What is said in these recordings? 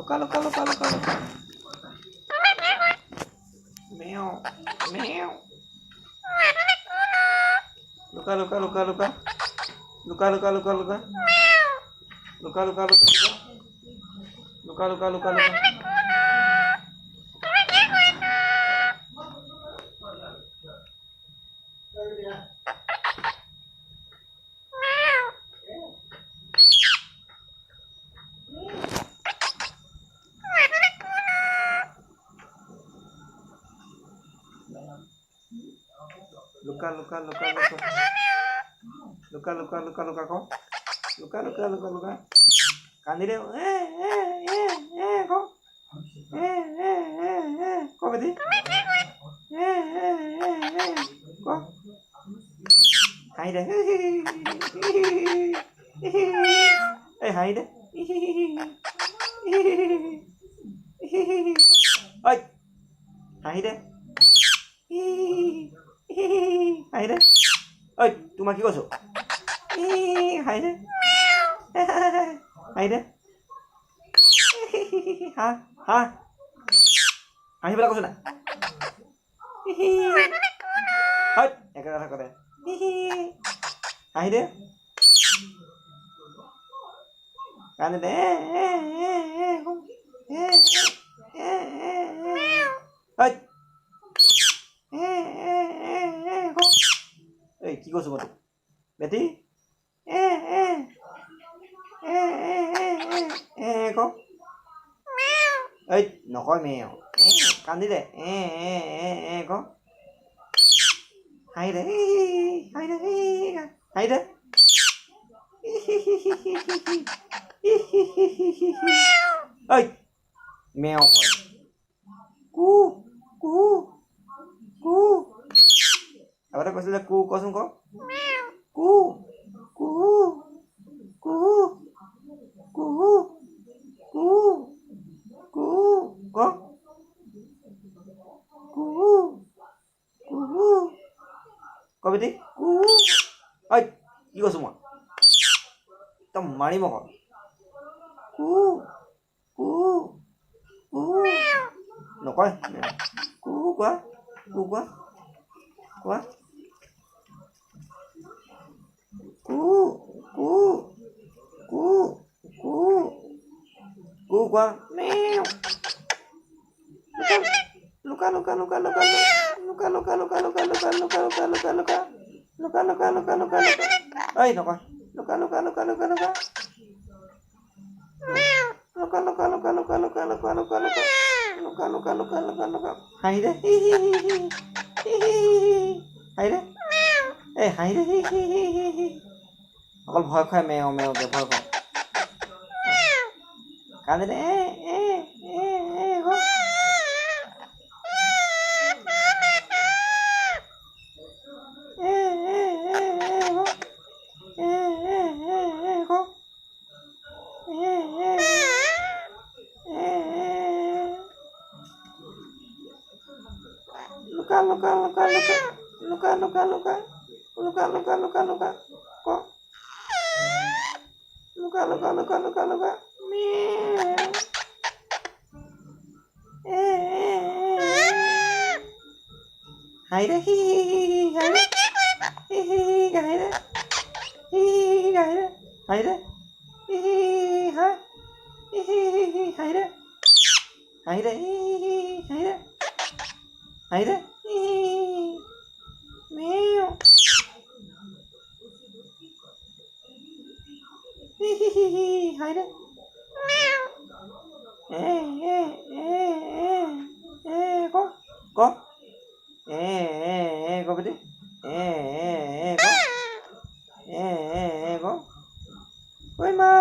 Luka, luka, luka, luka, luka. Meow, meow. Luka, luka, luka, luka. Luka, luka, luka, luka. Luka, luka, luka, luka. Luka, luka, luka, luka. Luka, luka, luka, luka. Luka, luka, luka, luka kok. Luka, luka, luka, luka. Kandi deh. Kok. Kok berarti? Kok. Hai deh. Hai deh. Ôi. Hai deh. Hai deh. Ôi, tụi mày kia có số. Hai deh. Hai deh. Ha, ha. Hai berapa sana? Hai, ya kata kata. Hai deh. Kan deh. Hai. কি কৈছো মই বেটি ক এই নকয় মেও কান্দি দে ক হাঁহি দে হাঁহি দে হাঁহি দে ঐ মেও কয় কু কু কু আগতে কৈছিলে কু কচোন ক কু কু কু কু কু কু ক কু কু ক বেটি কু ঐ কি কৈছো মই তই মাৰিম আকৌ কু কু কু নকয় কু কোৱা কু কোৱা কোৱা কু কু কু কু কু কোৱা মেও luka luka luka luka luka luka luka luka luka luka luka luka luka luka luka luka luka luka ơi nokoi luka luka luka luka luka luka luka luka luka luka luka luka luka luka luka luka luka luka hai deh hai deh hai deh অকল ভয় খায় মেও মেওকে ভয় খায় কান্দে দে luka luka luka luka luka luka luka luka luka luka kok luka luka luka luka luka meow hai deh hai deh hai deh hai deh hai deh hai deh hai deh hai deh meow hai deh kok kok kok berarti kok kok oi ma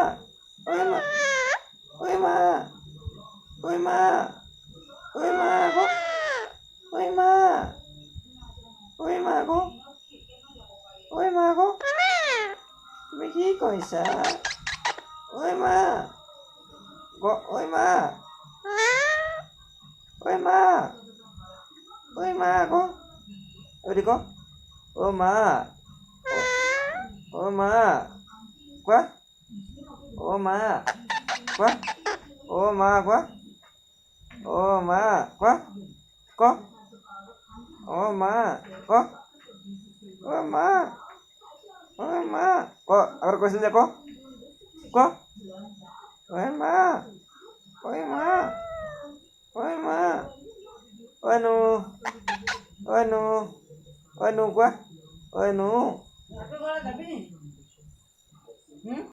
oi ma oi ma oi ma oi ma kok oi ma oi ma kok oi ma kok তুমি কি কৈছা oi ma kok oi ma oi ma oi ma kok Odi kok oh ma oh ma quá oh ma quá Ô ma quá. Ô ma quá. Có. Ô ma có. Ô ma. Ô ma. Có. Agar kau saja kau. Kau. Ôi ma. Ôi ma. Ôi ma. Ôi nu. Ôi nu. Ôi nu quá. Ôi nu.